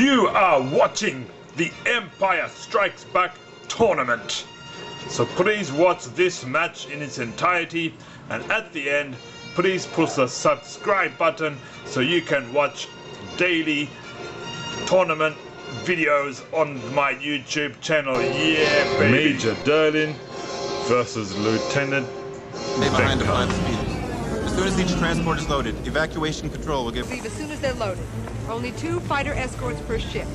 You are watching the Empire Strikes Back tournament. So please watch this match in its entirety, and at the end, please push the subscribe button so you can watch daily tournament videos on my YouTube channel. Yeah, baby. Major Derlin versus Lieutenant Stay behind to find speed. As soon as each transport is loaded, evacuation control will give... Leave as soon as they're loaded. Only 2 fighter escorts per ship.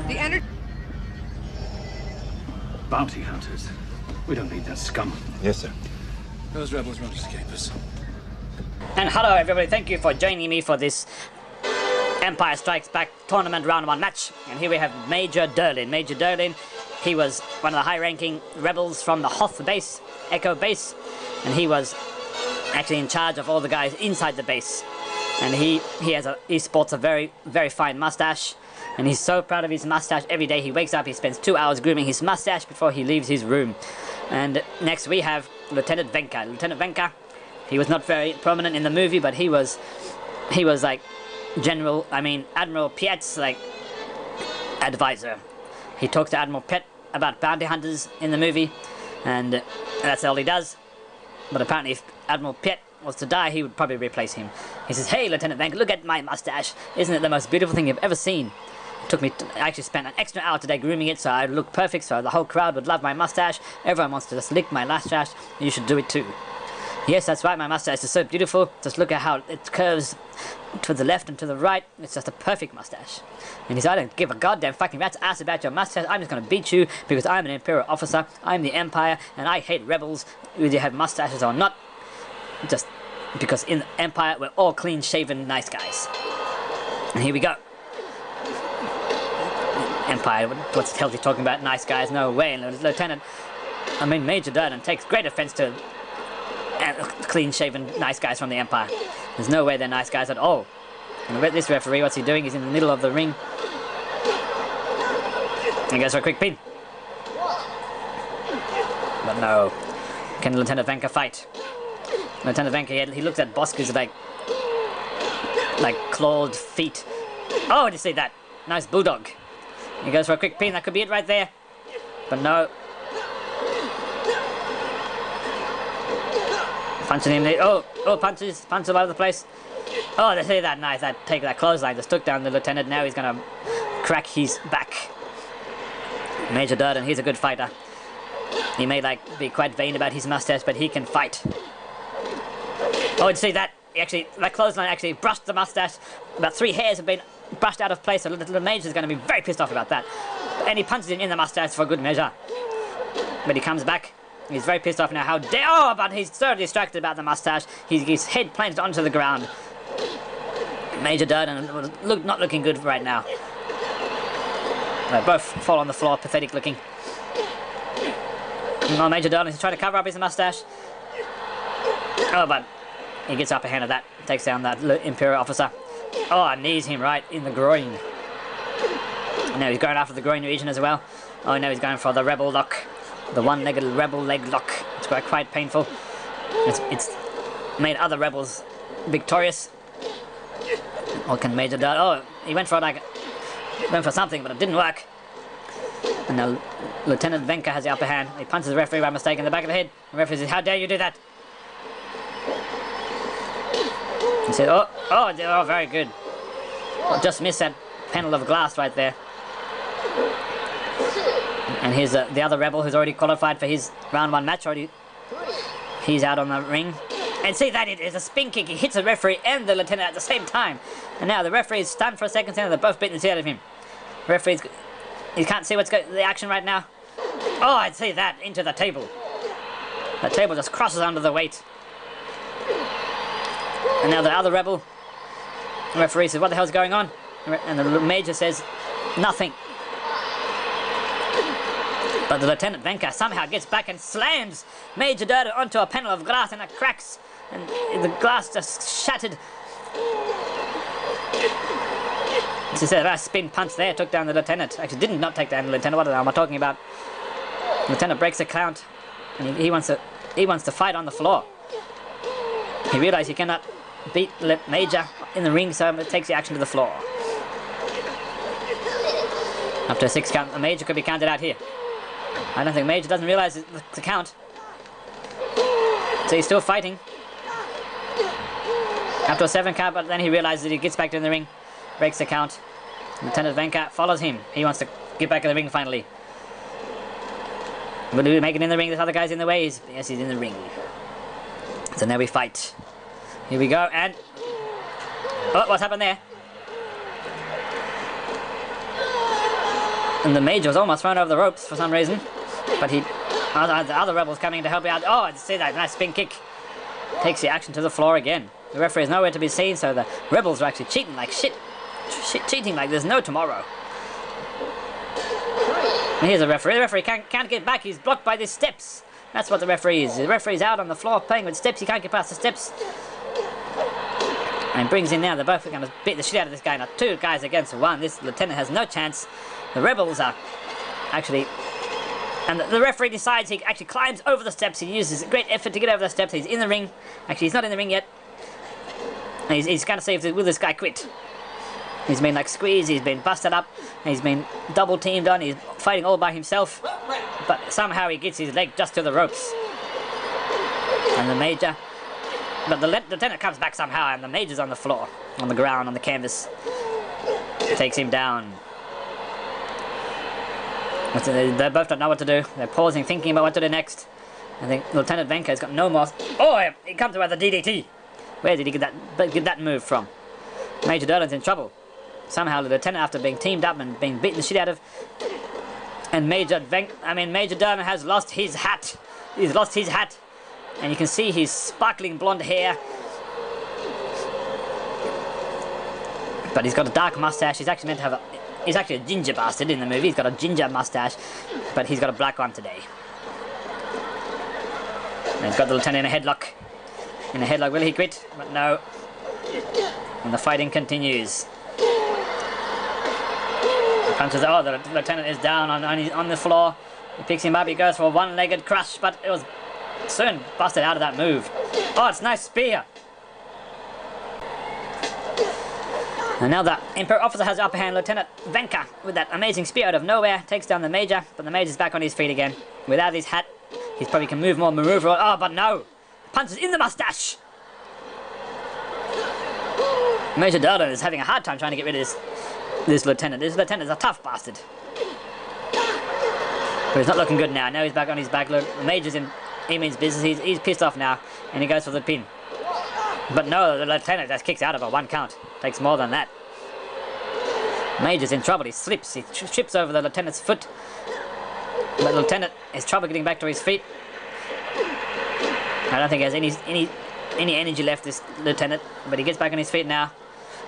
The energy... Bounty hunters. We don't need that scum. Yes, sir. Those rebels won't escape us. And hello everybody, thank you for joining me for this Empire Strikes Back tournament round 1 match. And here we have Major Derlin. Major Derlin, he was one of the high-ranking rebels from the Hoth base, Echo base, and he was actually in charge of all the guys inside the base. And he sports a very, very fine mustache, and he's so proud of his mustache. Every day he wakes up, he spends 2 hours grooming his mustache before he leaves his room. And next we have Lieutenant Venka. Lieutenant Venka, he was not very prominent in the movie, but he was like Admiral Piet's like advisor. He talks to Admiral Piet about bounty hunters in the movie, and that's all he does. But apparently if Admiral Piet was to die, he would probably replace him. He says, "Hey, Lieutenant Venka, look at my mustache. Isn't it the most beautiful thing you've ever seen?" I actually spent an extra hour today grooming it so I'd look perfect, so the whole crowd would love my mustache. Everyone wants to just lick my mustache. You should do it too. Yes, that's right, my mustache is so beautiful. Just look at how it curves to the left and to the right. It's just a perfect mustache. And he said, "I don't give a goddamn fucking rat's ass about your mustache. I'm just going to beat you because I'm an Imperial officer. I'm the Empire, and I hate rebels, whether you have mustaches or not. Just because in the Empire, we're all clean-shaven, nice guys." And here we go. Empire, what's the hell is he talking about? Nice guys? No way. And Major Derlin takes great offense to clean-shaven, nice guys from the Empire. There's no way they're nice guys at all. And this referee, what's he doing? He's in the middle of the ring. He goes for a quick pin. But no. Can Lieutenant Venka fight? Lieutenant Venka, he looks at Bosco's like clawed feet. Oh, did you see that? Nice bulldog. He goes for a quick pin. That could be it right there. But no. Punching him there. Oh, punches all over the place. Oh, they see that nice. That clothesline just took down the lieutenant. Now he's gonna crack his back. Major Derlin, he's a good fighter. He may be quite vain about his mustache, but he can fight. Oh, did you see that? That clothesline actually brushed the mustache. About 3 hairs have been brushed out of place, so the Major's going to be very pissed off about that. And he punches him in the mustache for good measure. But he comes back. He's very pissed off now. How dare... Oh, but he's so distracted about the mustache. His head planted onto the ground. Major Derlin not looking good right now. They both fall on the floor, pathetic looking. Oh, Major Derlin is trying to cover up his mustache. Oh, but he gets upper hand of that. Takes down that Imperial officer. Oh, knees him right in the groin. Now he's going after the groin region as well. Oh, no, he's going for the rebel lock. The one-legged rebel leg lock. It's quite painful. It's made other rebels victorious. Or can Major Derlin... Oh, he went for something, but it didn't work. And now Lieutenant Venka has the upper hand. He punches the referee by mistake in the back of the head. The referee says, "How dare you do that?" He said, oh, very good. Just missed that panel of glass right there. And here's the other rebel who's already qualified for his round 1 match. He's out on the ring. And see that, it is a spin kick. He hits the referee and the lieutenant at the same time. And now the referee is stunned for a second, and they're both beating the shit out of him. The referee's... He can't see the action right now. Oh, I'd see that, into the table. The table just crosses under the weight. And now the other rebel, the referee says, "What the hell's going on?" And the Major says, "Nothing." But the Lieutenant Venka somehow gets back and slams Major Derlin onto a panel of glass, and it cracks. And the glass just shattered. She said, "A spin punch there took down the lieutenant." Actually, did not take down the lieutenant. What the hell am I talking about? The lieutenant breaks the count, and he wants to fight on the floor. He realized he cannot beat Major in the ring, so it takes the action to the floor. After a 6 count, the Major could be counted out here. I don't think Major doesn't realize the count. So he's still fighting. After a 7 count, but then he realizes that he gets back in the ring, breaks the count. Lieutenant Venka follows him. He wants to get back in the ring finally. Will he make it in the ring? This other guy's in the way. Yes, he's in the ring. So now we fight. Here we go, and... Oh, what's happened there? And the Major was almost thrown over the ropes for some reason. But the other rebels coming to help out. Oh, see that nice spin kick. Takes the action to the floor again. The referee is nowhere to be seen, so the rebels are actually cheating like shit. Cheating like there's no tomorrow. And here's the referee. The referee can't get back. He's blocked by these steps. That's what the referee is. The referee's out on the floor playing with steps. He can't get past the steps. And brings in now. They're both going to beat the shit out of this guy. Now 2 guys against 1. This lieutenant has no chance. The rebels are actually... And the referee decides he actually climbs over the steps. He uses great effort to get over the steps. He's in the ring. Actually, he's not in the ring yet. And he's going to see will this guy quit. He's been like squeezed. He's been busted up. He's been double teamed on. He's fighting all by himself. But somehow he gets his leg just to the ropes. And the Major... But the lieutenant comes back somehow, and the Major's on the floor, on the ground, on the canvas. Takes him down. They both don't know what to do. They're pausing, thinking about what to do next. I think Lieutenant Venka has got no more... Oh, he comes to the DDT. Where did he get that move from? Major Derlin's in trouble. Somehow the lieutenant, after being teamed up and being beaten the shit out of... And Major Derlin has lost his hat. He's lost his hat. And you can see his sparkling blonde hair. But he's got a dark mustache. He's actually meant to have a... He's actually a ginger bastard in the movie. He's got a ginger mustache. But he's got a black one today. And he's got the lieutenant in a headlock. In a headlock. Will he quit? But no. And the fighting continues. Punches... Oh, the lieutenant is down on the floor. He picks him up. He goes for a one-legged crush. But it was... soon busted out of that move. Oh, it's a nice spear. And now the Imperial Officer has the upper hand. Lieutenant Venka, with that amazing spear out of nowhere, takes down the Major, but the Major's back on his feet again. Without his hat, he probably can move more maneuver. Oh, but no! Punches in the mustache! Major Derlin is having a hard time trying to get rid of this lieutenant. This lieutenant is a tough bastard. But he's not looking good now. Now he's back on his back. The Major's in... He means business. He's pissed off now, and he goes for the pin. But no, the lieutenant just kicks out of a 1 count. Takes more than that. Major's in trouble. He slips. He trips over the lieutenant's foot. But the lieutenant has trouble getting back to his feet. I don't think he has any energy left, this lieutenant. But he gets back on his feet now.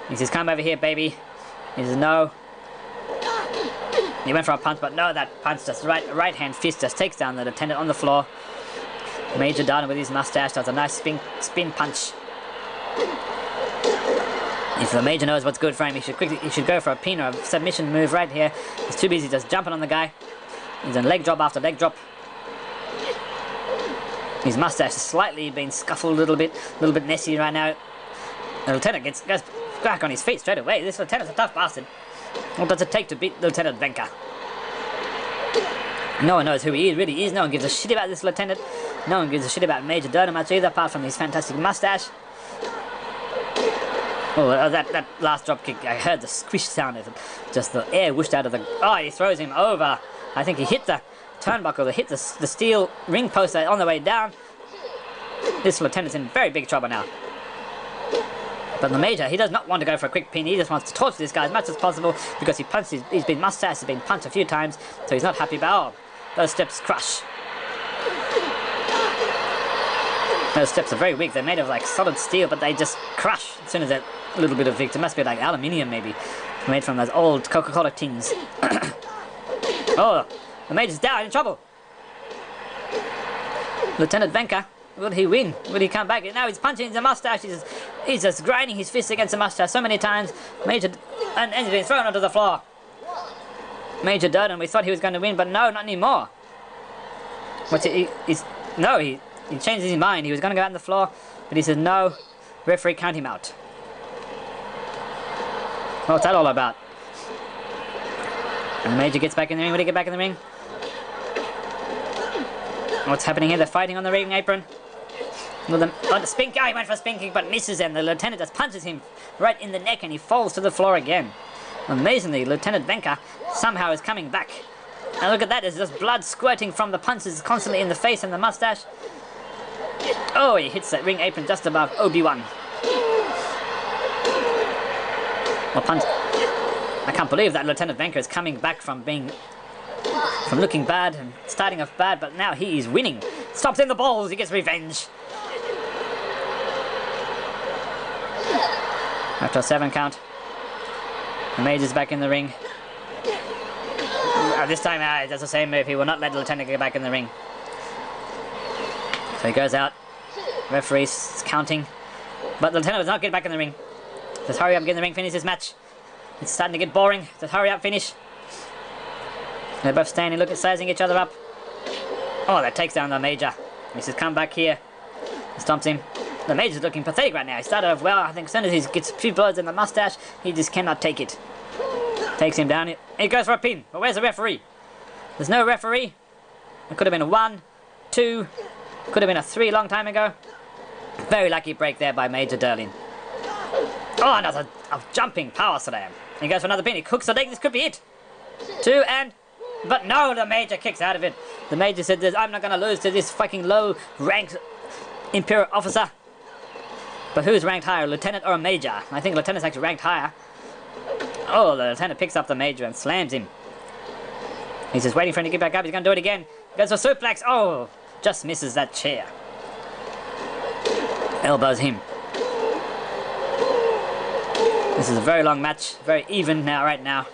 He says, "Come over here, baby." He says, "No." He went for a punch, but no, that punch just right hand fist just takes down the lieutenant on the floor. Major Derlin with his mustache does a nice spin punch. If the Major knows what's good for him, he should go for a pin or a submission move right here. He's too busy just jumping on the guy. He's in leg drop after leg drop. His mustache has slightly been scuffled a little bit messy right now. The lieutenant goes back on his feet straight away. This lieutenant's a tough bastard. What does it take to beat Lieutenant Venka? No one knows who he really is. No one gives a shit about this lieutenant. No one gives a shit about Major Derlin much either, apart from his fantastic mustache. Oh, that last drop kick, I heard the squish sound of it. Just the air whooshed out of the... Oh, he throws him over. I think he hit the turnbuckle, hit the steel ring post on the way down. This lieutenant's in very big trouble now. But the Major, he does not want to go for a quick pin. He just wants to torture this guy as much as possible because he's been mustache has been punched a few times, so he's not happy about. Oh, those steps crush. Those steps are very weak. They're made of like solid steel, but they just crush as soon as a little bit of victim. It must be like aluminium maybe, made from those old Coca-Cola tins. Oh, the Major's down, in trouble. Lieutenant Venka, will he win? Will he come back? Now he's punching the mustache. He's just grinding his fist against the mustache so many times. Major, and he's been thrown onto the floor. Major Derlin, we thought he was going to win, but no, not anymore. He changed his mind. He was going to go out on the floor, but he says no. Referee, count him out. What's that all about? And the Major gets back in the ring. Will he get back in the ring? What's happening here? They're fighting on the ring apron. Well, the spin kick, he went for a spin kick but misses, and the Lieutenant just punches him right in the neck and he falls to the floor again. Amazingly, Lieutenant Venka somehow is coming back. And look at that, there's just blood squirting from the punches constantly in the face and the mustache. Oh, he hits that ring apron just above Obi-Wan. Well, punch. I can't believe that Lieutenant Venka is coming back from looking bad and starting off bad, but now he is winning. Stops in the balls, he gets revenge. After a 7 count, the Major's back in the ring. This time he does the same move. He will not let the Lieutenant get back in the ring. So he goes out. Referee's counting. But the Lieutenant does not get back in the ring. Just hurry up, get in the ring, finish this match. It's starting to get boring. Just hurry up, finish. They're both standing, sizing each other up. Oh, that takes down the Major. He says, come back here. He stomps him. The Major's looking pathetic right now. He started off well. I think as soon as he gets a few blows in the mustache, he just cannot take it. Takes him down. He goes for a pin. But where's the referee? There's no referee. It could have been a 1, 2, could have been a 3 long time ago. Very lucky break there by Major Derlin. Oh, another jumping power slam. He goes for another pin. He hooks the leg. This could be it. 2 and... But no, the Major kicks out of it. The Major said, I'm not going to lose to this fucking low-ranked Imperial Officer. But who's ranked higher, Lieutenant or a Major? I think Lieutenant's actually ranked higher. Oh, the Lieutenant picks up the Major and slams him. He's just waiting for him to get back up. He's going to do it again. Goes for suplex. Oh, just misses that chair. Elbows him. This is a very long match. Very even now, right now.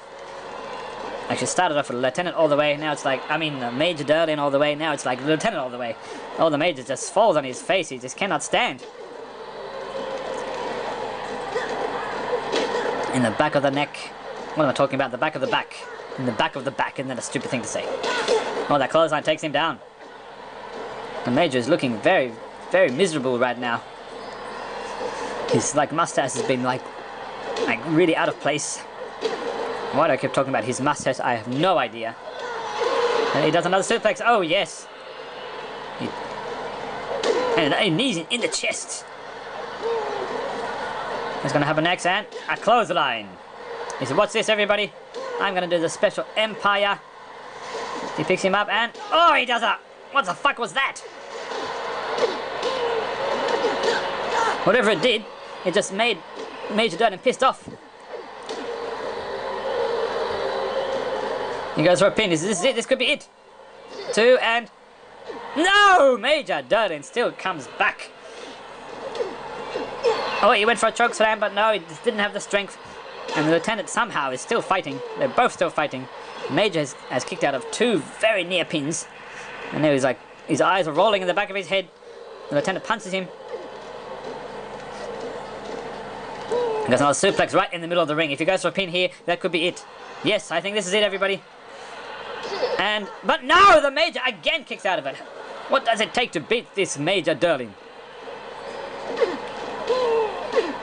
Actually started off with Lieutenant all the way. Now it's like, Major Derlin all the way. Now it's like Lieutenant all the way. Oh, the Major just falls on his face. He just cannot stand. In the back of the neck. What am I talking about? The back of the back. In the back of the back. Isn't that a stupid thing to say? Oh, that clothesline takes him down. The Major is looking very, very miserable right now. His mustache has been like really out of place. Why do I keep talking about his mustache? I have no idea. And he does another suplex. Oh yes. And a knee in the chest. What's going to happen next? And a clothesline. He said, "What's this, everybody? I'm going to do the special Empire." He picks him up and oh, he does a. What the fuck was that? Whatever it did, it just made Major Derlin pissed off. He goes for a pin. This is it. This could be it. 2 and... No! Major Derlin still comes back. Oh, he went for a choke slam, but no, he just didn't have the strength. And the Lieutenant somehow is still fighting. They're both still fighting. Major has kicked out of 2 very near pins. And now he's like... His eyes are rolling in the back of his head. The Lieutenant punches him. He does another suplex right in the middle of the ring. If he goes for a pin here, that could be it. Yes, I think this is it, everybody. But no, the Major again kicks out of it. What does it take to beat this Major Derlin?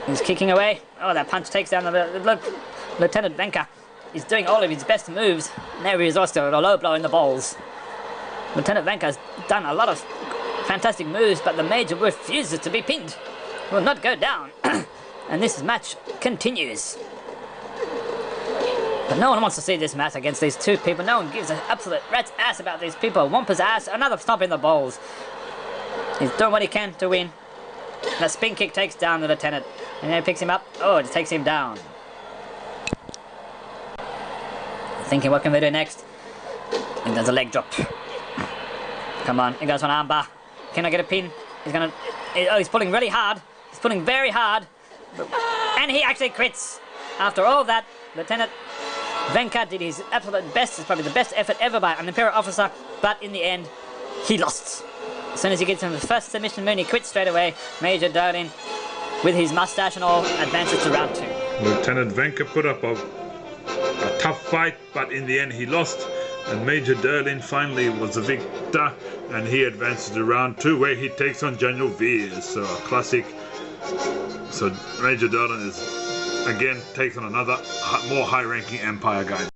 He's kicking away. Oh, that punch takes down the Lieutenant Venka. He's doing all of his best moves. Now he resorts to a low blow in the balls. Lieutenant Venka has done a lot of fantastic moves, but the Major refuses to be pinned. Will not go down. And this match continues. But no one wants to see this match against these 2 people. No one gives an absolute rat's ass about these people. Wampa's ass, another stomp in the balls. He's doing what he can to win. The spin kick takes down the Lieutenant. And then he picks him up. Oh, it takes him down. Thinking, what can we do next? And there's a leg drop. Come on, he goes for an armbar. Can I get a pin? He's gonna... Oh, he's pulling really hard. He's pulling very hard. And he actually quits. After all that, Lieutenant Venka did his absolute best. It's probably the best effort ever by an Imperial Officer. But in the end, he lost. As soon as he gets him the first submission moon, he quits straight away. Major Derlin, with his mustache and all, advances to round 2. Lieutenant Venka put up a tough fight, but in the end he lost. And Major Derlin finally was the victor, and he advances to round 2, where he takes on General Veers. So a classic. So Major Derlin is again takes on another more high-ranking Empire guy.